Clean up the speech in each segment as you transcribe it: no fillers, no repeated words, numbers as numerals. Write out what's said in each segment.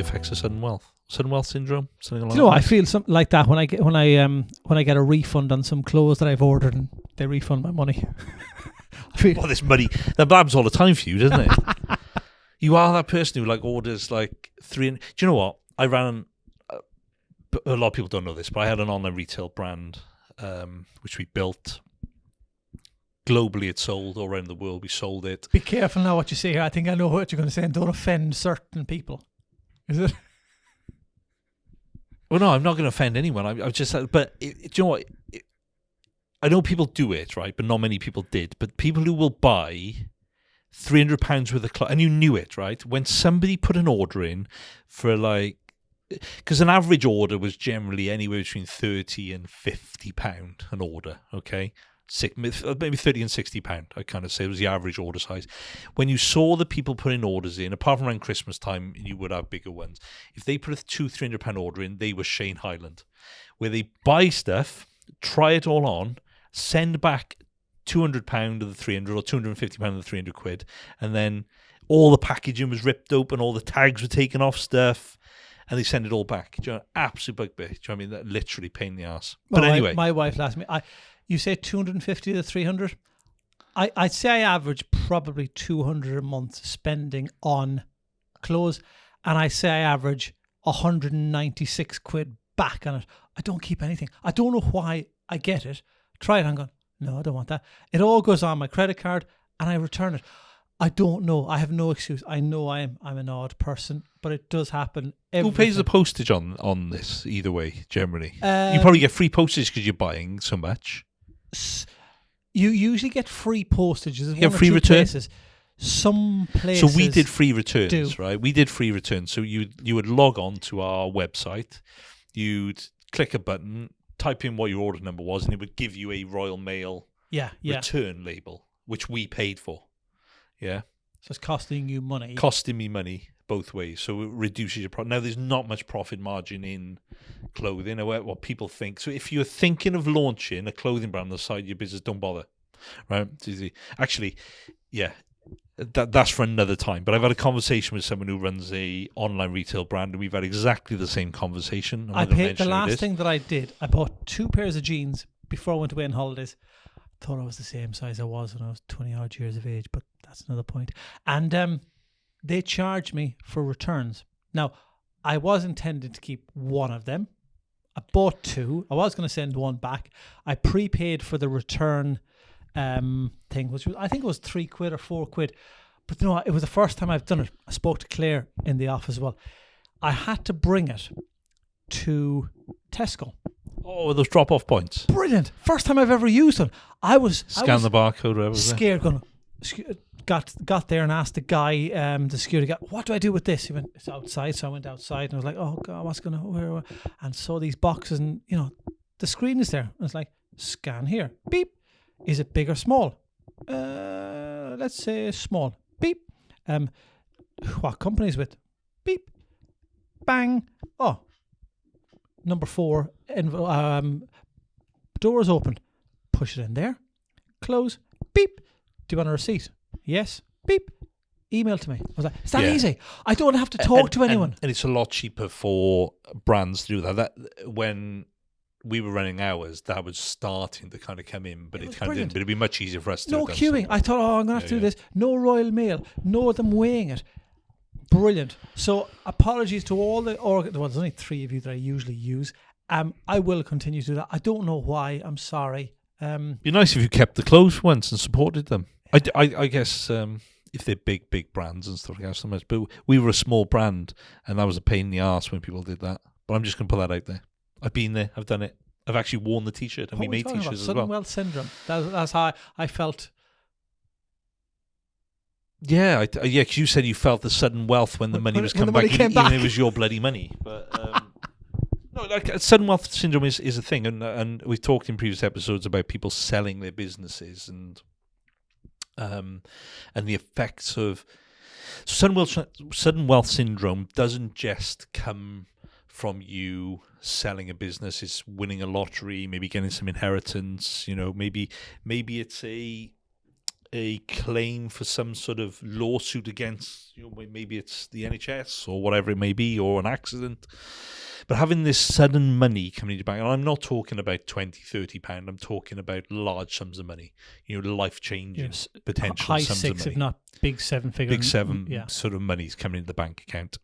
effects of sudden wealth syndrome, something along Do you know, that. I feel something like that when I get a refund on some clothes that I've ordered and they refund my money. I feel Well, this money that happens all the time for you, doesn't it? You are that person who like orders like three. Do you know what? I ran. A lot of people don't know this, but I had an online retail brand, which we built. Globally, it sold all around the world. We sold it. Be careful now what you say here. I think I know what you're going to say, and don't offend certain people. Is it? Well, no, I'm not going to offend anyone. I just, but do you know what? I know people do it, right? But not many people did. But people who will buy £300 worth of clothes, and you knew it, right? When somebody put an order in for like, because an average order was generally anywhere between £30 and £50 an order, okay? Maybe £30 and £60, I kind of say was the average order size. When you saw the people putting orders in, apart from around Christmas time, you would have bigger ones. If they put a £200-300 order in, they were Shane Highland, where they buy stuff, try it all on, send back £200 of the 300 or £250 of the 300 quid, and then all the packaging was ripped open, all the tags were taken off stuff, and they send it all back. Do you know, absolute bugbear. Do you know what I mean? That literally pain in the ass. But anyway, my wife asked me. You say 250 to 300. I'd say I average probably 200 a month spending on clothes, and I say I average 196 quid back on it. I don't keep anything. I don't know why I get it. Try it. I'm going, no, I don't want that. It all goes on my credit card, and I return it. I don't know. I have no excuse. I know I'm an odd person, but it does happen. Who pays the postage on this either way, generally? You probably get free postage because you're buying so much. You usually get free postage. There's You get one or free two return? Places. Some places. So we did free returns, do. right? We did free returns. So you would log on to our website, you'd click a button, type in what your order number was, and it would give you a Royal Mail return label, which we paid for. Yeah. So it's costing you money. Costing me money both ways. So it reduces your profit. Now, there's not much profit margin in clothing, or what people think. So if you're thinking of launching a clothing brand on the side of your business, don't bother. Right? It's easy. Actually, yeah, that's for another time. But I've had a conversation with someone who runs a online retail brand, and we've had exactly the same conversation. I paid the last thing that I did. I bought 2 pairs of jeans before I went away on holidays. Thought I was the same size I was when I was 20 odd years of age, but that's another point. And they charged me for returns. Now, I was intending to keep one of them. I bought 2. I was going to send one back. I prepaid for the return thing, which was, I think it was 3 quid or 4 quid. But you know, it was the first time I've done it. I spoke to Claire in the office as well. I had to bring it to Tesco. Oh, those drop-off points. Brilliant. First time I've ever used them. I was the barcode, whatever. Scared. Going, got there and asked the guy, the security guy, what do I do with this? He went, it's outside. So I went outside and I was like, oh God, what's going to, where? And saw these boxes and, you know, the screen is there. And it's like, scan here. Beep. Is it big or small? Let's say small. Beep. What company is with? Beep. Bang. Oh. Number 4, doors open. Push it in there. Close. Beep. Do you want a receipt? Yes. Beep. Email to me. I was like, it's that easy. I don't have to talk to anyone. And it's a lot cheaper for brands to do that. That when we were running ours, that was starting to kind of come in, but it kind of didn't. But it'd be much easier for us to no do queuing. I thought, I'm going to have to do this. No Royal Mail. No of them weighing it. Brilliant. So apologies to all the there's only 3 of you that I usually use. I will continue to do that. I don't know why. I'm sorry. Be nice if you kept the clothes once and supported them. I guess if they're big brands and stuff like that, so much. But we were a small brand, and that was a pain in the arse when people did that. But I'm just going to put that out there. I've been there. I've done it. I've actually worn the T-shirt, and we made T-shirts as well. Sudden wealth syndrome. That's how I felt. Yeah, because you said you felt the sudden wealth when the money was coming back, even if it was your bloody money. But no, like sudden wealth syndrome is a thing, and we've talked in previous episodes about people selling their businesses and the effects of sudden wealth syndrome. Doesn't just come from you selling a business; it's winning a lottery, maybe getting some inheritance. You know, maybe it's a a claim for some sort of lawsuit against, maybe it's the NHS or whatever it may be, or an accident. But having this sudden money coming into your bank, and I'm not talking about 20, 30 pound, I'm talking about large sums of money, life-changing Yes. potential High sums six, of money. if not big seven figure. Big seven Yeah. sort of money's coming into the bank account.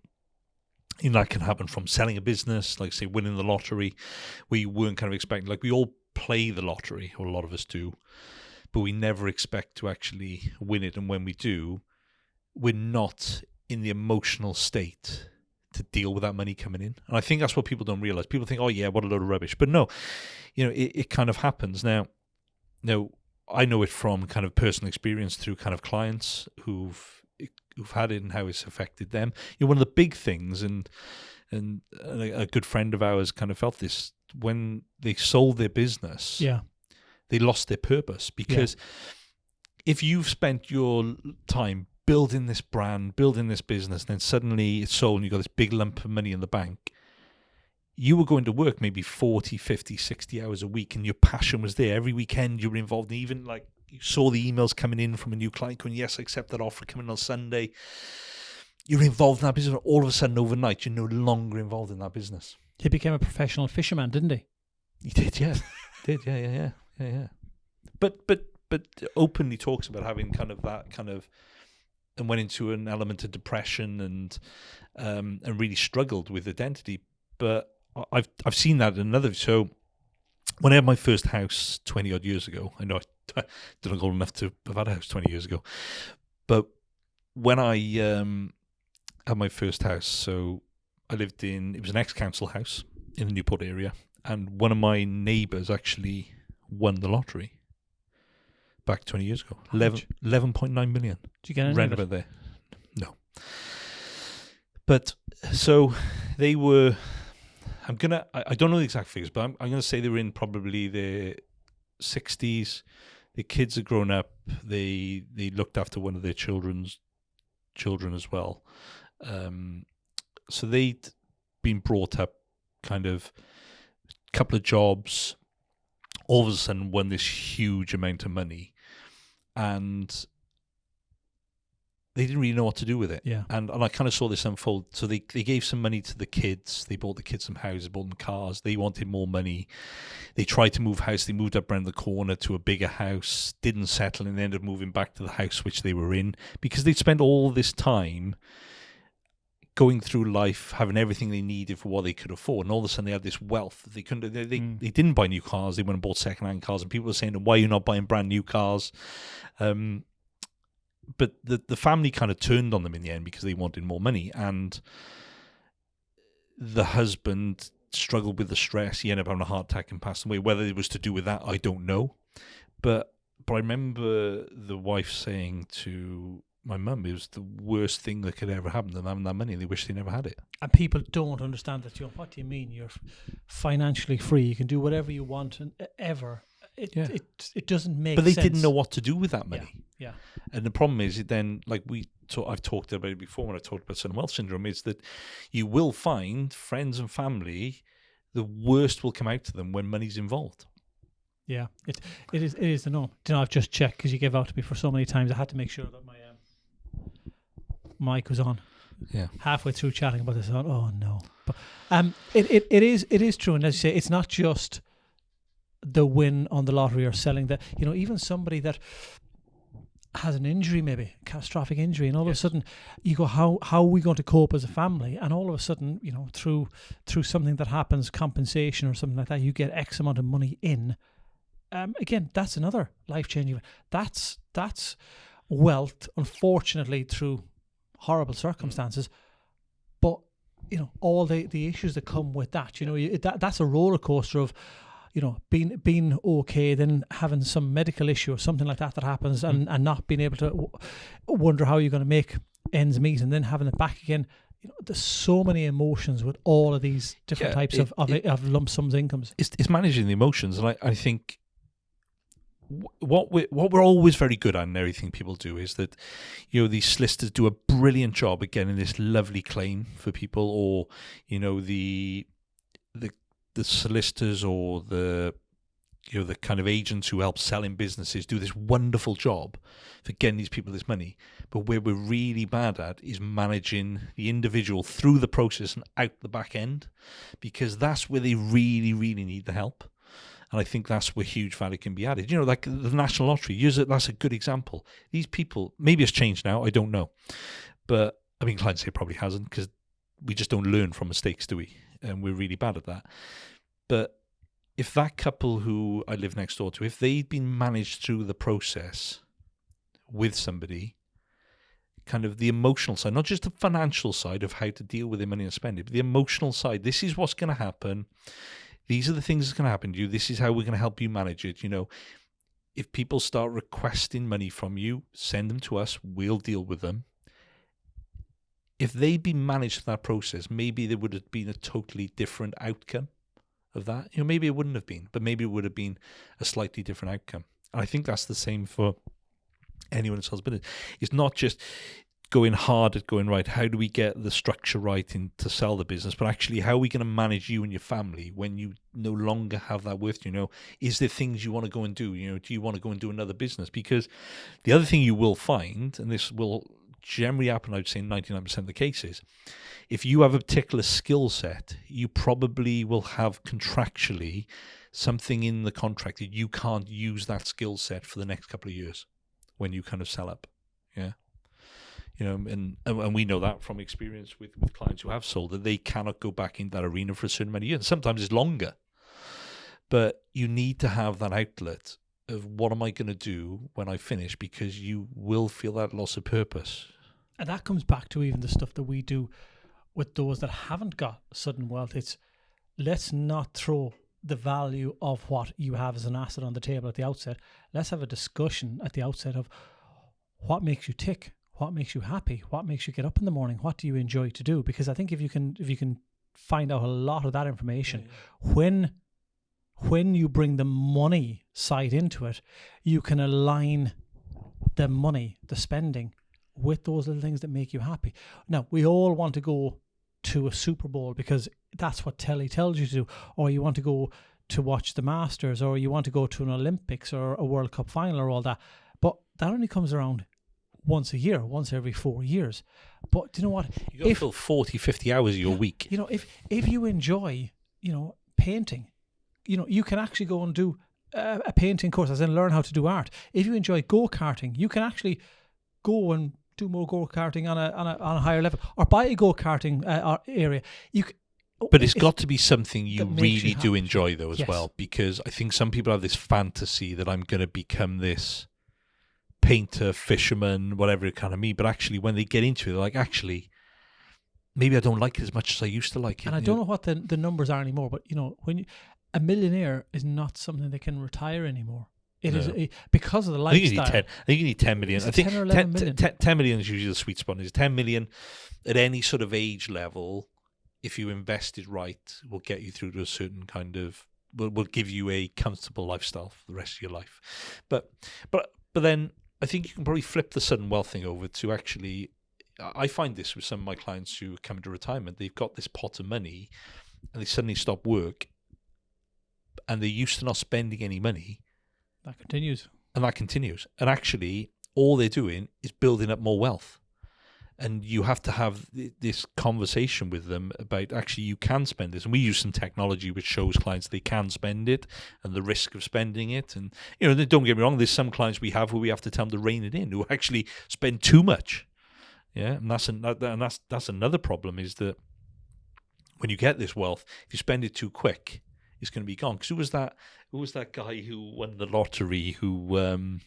That can happen from selling a business, like say winning the lottery. We weren't kind of expecting, like we all play the lottery, or a lot of us do, but we never expect to actually win it. And when we do, we're not in the emotional state to deal with that money coming in. And I think that's what people don't realize. People think, oh yeah, what a load of rubbish. But no, it kind of happens. Now, I know it from kind of personal experience through kind of clients who've had it and how it's affected them. One of the big things, and a good friend of ours kind of felt this when they sold their business. Yeah. They lost their purpose, because if you've spent your time building this brand, building this business, and then suddenly it's sold and you've got this big lump of money in the bank, you were going to work maybe 40, 50, 60 hours a week, and your passion was there. Every weekend you were involved, and even like you saw the emails coming in from a new client going, yes, I accept that offer coming on Sunday. You're involved in that business. All of a sudden, overnight, you're no longer involved in that business. He became a professional fisherman, didn't he? He did, yeah. Yeah. But openly talks about having kind of that kind of, and went into an element of depression and really struggled with identity. But I've seen that in another. So when I had my first house 20 odd years ago, I know I didn't go old enough to have had a house 20 years ago, but when I had my first house, so I lived in, it was an ex-council house in the Newport area, and one of my neighbours actually won the lottery back 20 years ago. 11.9 million. Did you get any Round of it? about there. No. But so they were, I don't know the exact figures, but I'm going to say they were in probably their 60s. The kids had grown up. They looked after one of their children as well. So they'd been brought up kind of a couple of jobs, all of a sudden won this huge amount of money, and they didn't really know what to do with it. Yeah. And I kind of saw this unfold. So they gave some money to the kids. They bought the kids some houses, bought them cars. They wanted more money. They tried to move house. They moved up around the corner to a bigger house, didn't settle, and ended up moving back to the house which they were in, because they'd spent all this time going through life, having everything they needed for what they could afford, and all of a sudden they had this wealth that they couldn't. They didn't buy new cars. They went and bought second-hand cars, and people were saying, "Why are you not buying brand new cars?" But the family kind of turned on them in the end because they wanted more money, and the husband struggled with the stress. He ended up having a heart attack and passed away. Whether it was to do with that, I don't know. But I remember the wife saying to my mum, it was the worst thing that could ever happen to them, having that money. They wish they never had it. And people don't understand that. What do you mean? You're financially free. You can do whatever you want and ever. It doesn't make sense. But they didn't know what to do with that money. Yeah. And the problem is, then, like I've talked about it before when I talked about sudden wealth syndrome, is that you will find friends and family, the worst will come out to them when money's involved. Yeah, it is the norm. I've just checked because you gave out to me for so many times. I had to make sure that my mic was on. Yeah. Halfway through chatting about this, I thought, oh no. But it is true, and as you say, it's not just the win on the lottery or selling that. Even somebody that has an injury, maybe a catastrophic injury, and all of a sudden you go, how are we going to cope as a family? And all of a sudden, through something that happens, compensation or something like that, you get X amount of money in. Again, that's another life-changing. That's wealth, unfortunately, through horrible circumstances. But all the issues that come with that. That's a roller coaster of being okay, then having some medical issue or something like that happens, and not being able to wonder how you're going to make ends meet, and then having it back again. There's so many emotions with all of these different types of lump sums incomes. It's managing the emotions, and I think what we're always very good at in everything people do is that these solicitors do a brilliant job at getting this lovely claim for people, or the solicitors or the the kind of agents who help selling businesses do this wonderful job for getting these people this money. But where we're really bad at is managing the individual through the process and out the back end, because that's where they really, really need the help. And I think that's where huge value can be added. Like the National Lottery, that's a good example. These people, maybe it's changed now, I don't know. But I mean, clients say it probably hasn't, because we just don't learn from mistakes, do we? And we're really bad at that. But if that couple who I live next door to, if they'd been managed through the process with somebody, kind of the emotional side, not just the financial side of how to deal with their money and spend it, but the emotional side, this is what's going to happen. These are the things that's going to happen to you. This is how we're going to help you manage it. If people start requesting money from you, send them to us. We'll deal with them. If they'd been managed that process, maybe there would have been a totally different outcome of that. Maybe it wouldn't have been, but maybe it would have been a slightly different outcome. And I think that's the same for anyone that sells business. It's not just going hard at going, right, how do we get the structure right to sell the business, but actually how are we going to manage you and your family when you no longer have that with you? Is there things you want to go and do? Do you want to go and do another business? Because the other thing you will find, and this will generally happen, I'd say 99% of the cases, if you have a particular skill set, you probably will have contractually something in the contract that you can't use that skill set for the next couple of years when you kind of sell up. Yeah. And we know that from experience with clients who have sold, that they cannot go back in that arena for a certain amount of years. Sometimes it's longer. But you need to have that outlet of what am I going to do when I finish, because you will feel that loss of purpose. And that comes back to even the stuff that we do with those that haven't got sudden wealth. It's, let's not throw the value of what you have as an asset on the table at the outset. Let's have a discussion at the outset of what makes you tick, what makes you happy, what makes you get up in the morning, what do you enjoy to do? Because I think if you can find out a lot of that information, when you bring the money side into it, you can align the money, the spending, with those little things that make you happy. Now, we all want to go to a Super Bowl because that's what telly tells you to do, or you want to go to watch the Masters, or you want to go to an Olympics or a World Cup final or all that. But that only comes around once a year, once every 4 years. But do you know what? You got to fill 40, 50 hours of your week. If you enjoy, painting, you can actually go and do a painting course, as in learn how to do art. If you enjoy go-karting, you can actually go and do more go-karting on a higher level, or buy a go-karting area. But it's got to be something you really do enjoy, though, as yes. well, because I think some people have this fantasy that I'm going to become this painter, fisherman, whatever it kind of mean. But actually, when they get into it, they're like, actually, maybe I don't like it as much as I used to like it. And I don't know what the numbers are anymore, but when a millionaire is not something that can retire anymore. It is because of the lifestyle. I think you need 10 million. I think 10 or 11 million. 10 million is usually the sweet spot. Is 10 million at any sort of age level, if you invest it right, will get you through to a certain kind of, will give you a comfortable lifestyle for the rest of your life. But then I think you can probably flip the sudden wealth thing over to actually, I find this with some of my clients who come into retirement, they've got this pot of money and they suddenly stop work and they're used to not spending any money. That continues. And that continues. And actually, all they're doing is building up more wealth. And you have to have this conversation with them about, actually, you can spend this. And we use some technology which shows clients they can spend it and the risk of spending it. And, don't get me wrong, there's some clients we have where we have to tell them to rein it in, who actually spend too much. Yeah, and that's another problem, is that when you get this wealth, if you spend it too quick, it's going to be gone. Because who was that guy who won the lottery who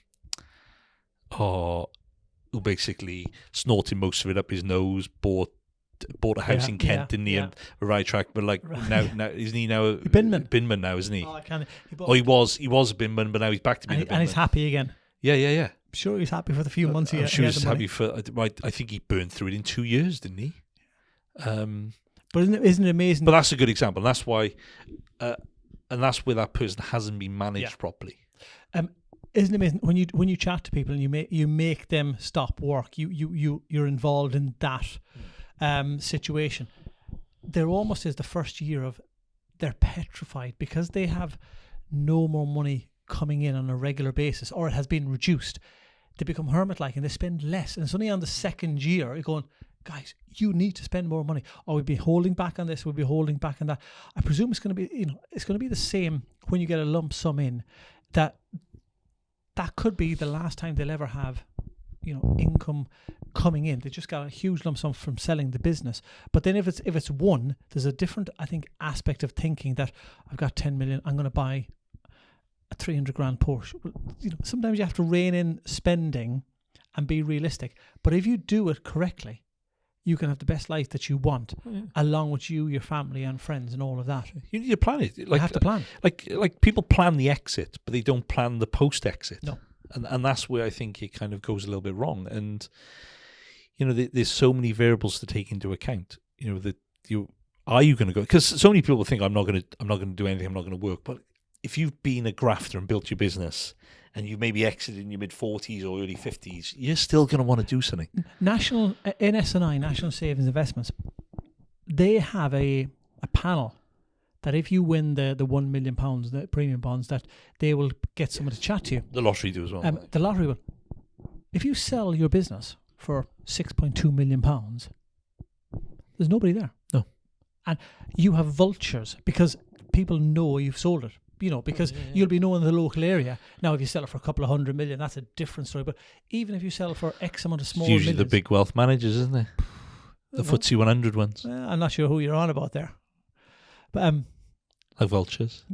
basically snorted most of it up his nose, bought a house in Kent, didn't he? And a right track, but now isn't he now Binman now, isn't he? He was a Binman, but now he's back to being a Binman. And he's happy again. Yeah. I'm sure he's happy for the few months he had. I'm sure he's happy for. Right, I think he burned through it in 2 years, didn't he? But isn't it amazing? But that's a good example. And that's why, and that's where that person hasn't been managed properly. Isn't it amazing when you chat to people and you make them stop work? You're involved in that situation. There almost is the first year of they're petrified because they have no more money coming in on a regular basis, or it has been reduced, they become hermit-like and they spend less. And it's only on the second year you're going, guys, you need to spend more money. Or we'll be holding back on this, we'll be holding back on that. I presume it's going to be, it's going to be the same when you get a lump sum in. That could be the last time they'll ever have, income coming in. They just got a huge lump sum from selling the business. But then if it's one, there's a different, I think, aspect of thinking that I've got 10 million, I'm going to buy a 300 grand Porsche. Sometimes you have to rein in spending and be realistic. But if you do it correctly, you can have the best life that you want, along with you, your family and friends and all of that. You need to plan it. You have to plan. Like people plan the exit, but they don't plan the post-exit. No. And that's where I think it kind of goes a little bit wrong. And, there's so many variables to take into account. Are you going to go? Because so many people think I'm not going to do anything. I'm not going to work. But if you've been a grafter and built your business and you maybe exited in your mid-40s or early 50s, you're still going to want to do something. NS&I, National Savings Investments, they have a panel that if you win the £1 million, the premium bonds, that they will get someone to chat to you. The lottery do as well. The lottery will. If you sell your business for £6.2 million, there's nobody there. No. And you have vultures because people know you've sold it. Because you'll be known in the local area. Now, if you sell it for a couple of 100 million, that's a different story. But even if you sell it for X amount of small it's usually millions, the big wealth managers, isn't it? The FTSE 100 ones. I'm not sure who you're on about there. But like vultures.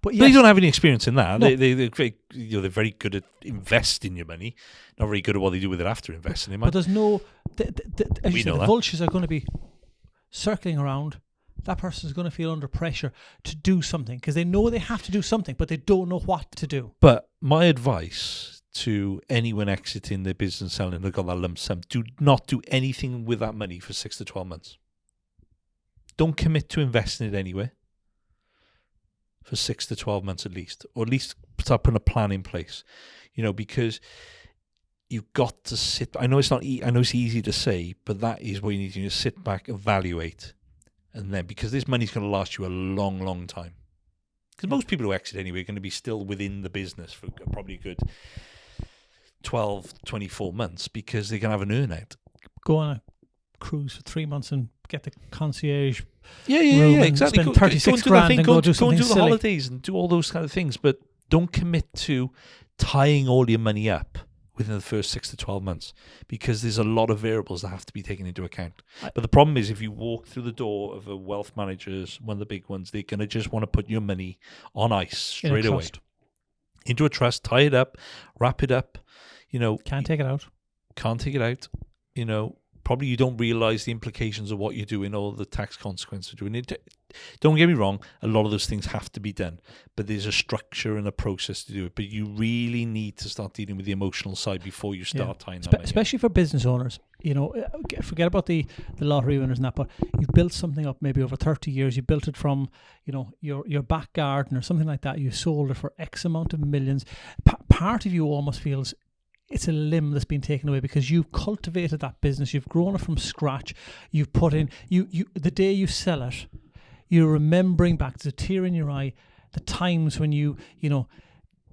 But they don't have any experience in that. No. They're very good at investing your money. Not very good at what they do with it after investing it. But there's no... as you said, the vultures are going to be circling around. That person's going to feel under pressure to do something because they know they have to do something, but they don't know what to do. But my advice to anyone exiting their business selling, they've got that lump sum, do not do anything with that money for 6 to 12 months. Don't commit to investing it anywhere for 6 to 12 months at least, or at least start putting a plan in place, because you've got to sit. I know it's not. I know it's easy to say, but that is what you need to do: sit back, evaluate. And then, because this money's going to last you a long, long time. Because most people who exit anyway are going to be still within the business for probably a good 12, 24 months because they're going to have an earn-out. Go on a cruise for 3 months and get the concierge Yeah, exactly. Spend 36 grand and go do something Go and do the silly. holidays and do all those kind of things. But don't commit to tying all your money up within the first 6 to 12 months because there's a lot of variables that have to be taken into account. But the problem is if you walk through the door of a wealth manager's, one of the big ones, they're going to just want to put your money on ice straight away. Into a trust, tie it up, wrap it up. Can't take it out. Can't take it out. Probably you don't realise the implications of what you're doing or the tax consequences of doing it. Don't get me wrong, a lot of those things have to be done, but there's a structure and a process to do it. But you really need to start dealing with the emotional side before you start tying that money up. Especially for business owners. Forget about the lottery winners and that, but you've built something up maybe over 30 years. You built it from, your back garden or something like that. You sold it for X amount of millions. Part of you almost feels it's a limb that's been taken away because you've cultivated that business. You've grown it from scratch. You've put in, the day you sell it, you're remembering back, there's a tear in your eye, the times when you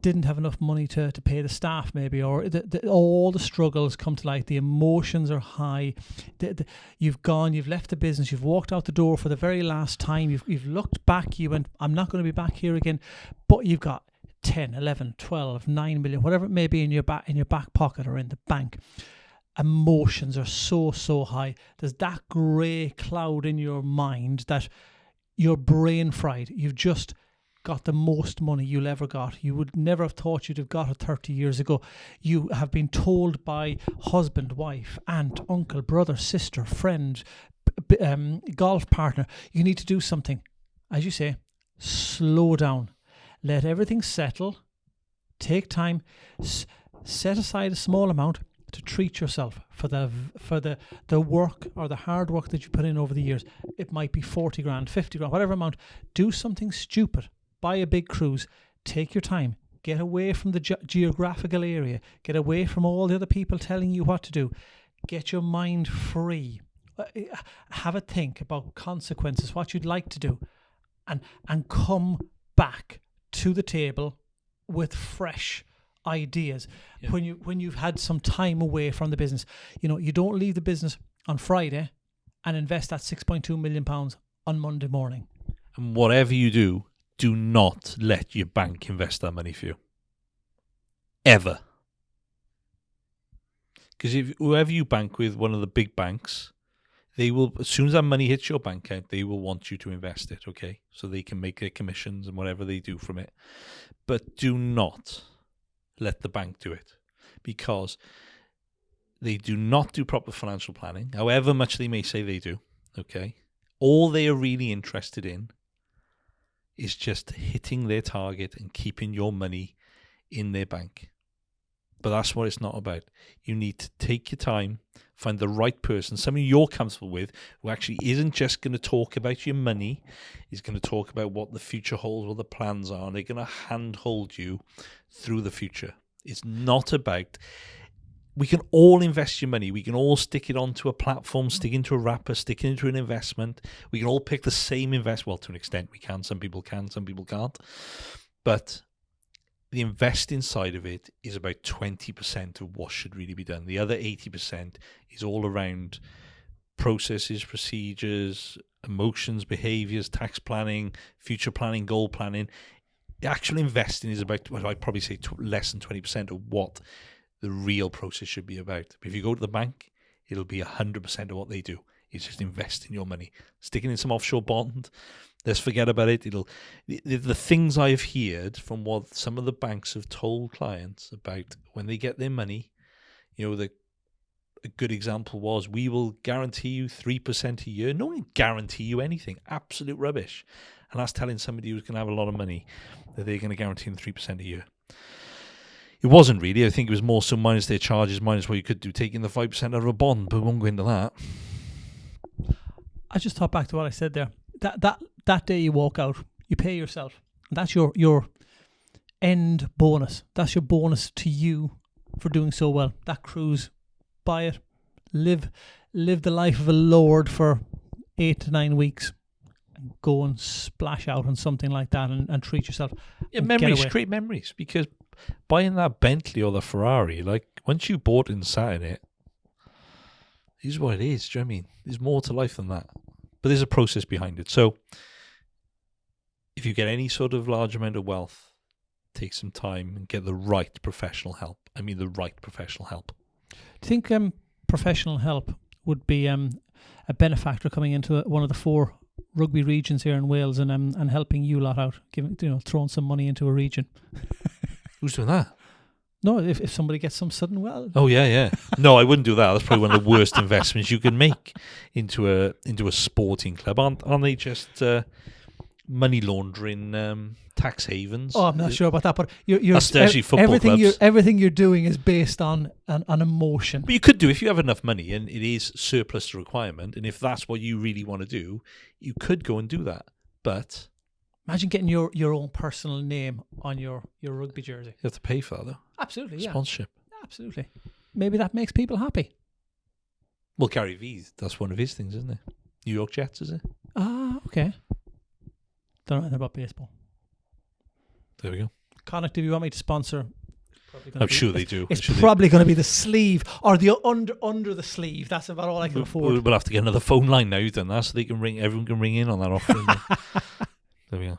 didn't have enough money to pay the staff maybe, or all the struggles come to light. The emotions are high. You've left the business. You've walked out the door for the very last time. You've looked back. You went, I'm not going to be back here again. But you've got 10, 11, 12, 9 million, whatever it may be in your back pocket or in the bank. Emotions are so high. There's that grey cloud in your mind that you're brain fried. You've just got the most money you'll ever got. You would never have thought you'd have got it 30 years ago. You have been told by husband, wife, aunt, uncle, brother, sister, friend, golf partner, you need to do something. As you say, slow down. Let everything settle. Take time. Set aside a small amount to treat yourself for the work or the hard work that you put in over the years. It might be 40 grand, 50 grand, whatever amount. Do something stupid. Buy a big cruise. Take your time. Get away from the geographical area. Get away from all the other people telling you what to do. Get your mind free. Have a think about consequences, what you'd like to do, and come back to the table with fresh ideas. Yeah. When you've had some time away from the business, you don't leave the business on Friday and invest that £6.2 million on Monday morning. And whatever you do not let your bank invest that money for you. Ever. Because if whoever you bank with, one of the big banks, they will, as soon as that money hits your bank account, they will want you to invest it, okay? So they can make their commissions and whatever they do from it. But do not let the bank do it, because they do not do proper financial planning, however much they may say they do, okay? All they are really interested in is just hitting their target and keeping your money in their bank. But that's what it's not about. You need to take your time, find the right person, somebody you're comfortable with, who actually isn't just going to talk about your money, is going to talk about what the future holds, what the plans are, and they're going to handhold you through the future. It's not about... We can all invest your money. We can all stick it onto a platform, stick into a wrapper, stick it into an investment. We can all pick the same investment. Well, to an extent we can. Some people can, some people can't. But the investing side of it is about 20% of what should really be done. The other 80% is all around processes, procedures, emotions, behaviors, tax planning, future planning, goal planning. The actual investing is about, well, I'd probably say less than 20% of what the real process should be about. But if you go to the bank, it'll be 100% of what they do. It's just investing your money, sticking in some offshore bond. Let's forget about it. The things I've heard from what some of the banks have told clients about when they get their money, a good example was, we will guarantee you 3% a year. No one can guarantee you anything. Absolute rubbish. And that's telling somebody who's going to have a lot of money that they're going to guarantee them 3% a year. It wasn't really. I think it was more so minus their charges, minus what you could do, taking the 5% out of a bond, but we won't go into that. I just thought back to what I said there. That day you walk out, you pay yourself. That's your end bonus. That's your bonus to you for doing so well. That cruise, buy it, live the life of a lord for 8 to 9 weeks, and go and splash out on something like that and treat yourself. Yeah, memories, great memories, because buying that Bentley or the Ferrari, like, once you bought and sat in it, this is what it is. Do you know what I mean? There's more to life than that. But there's a process behind it. So if you get any sort of large amount of wealth, take some time and get the right professional help. I mean, the right professional help. Do you think professional help would be a benefactor coming into one of the 4 rugby regions here in Wales and helping you lot out, throwing some money into a region? Who's doing that? No, if somebody gets some sudden wealth. Oh yeah. No, I wouldn't do that. That's probably one of the worst investments you can make into a sporting club. Aren't they just money laundering tax havens? Oh, I'm not sure about that, but you're that's actually football clubs. Everything you're doing is based on an emotion. But you could do, if you have enough money and it is surplus to requirement, and if that's what you really want to do, you could go and do that. But imagine getting your own personal name on your rugby jersey. You have to pay for that, though. Absolutely, yeah. Sponsorship. Absolutely. Maybe that makes people happy. Well, Gary Vee, that's one of his things, isn't it? New York Jets, is it? Ah, okay. Don't know anything about baseball. There we go. Connacht, do you want me to sponsor? I'm sure they do. It's probably going to be the sleeve or the under the sleeve. That's about all I can afford. We'll have to get another phone line now. You've done that, so they can ring. Everyone can ring in on that offer. There we go.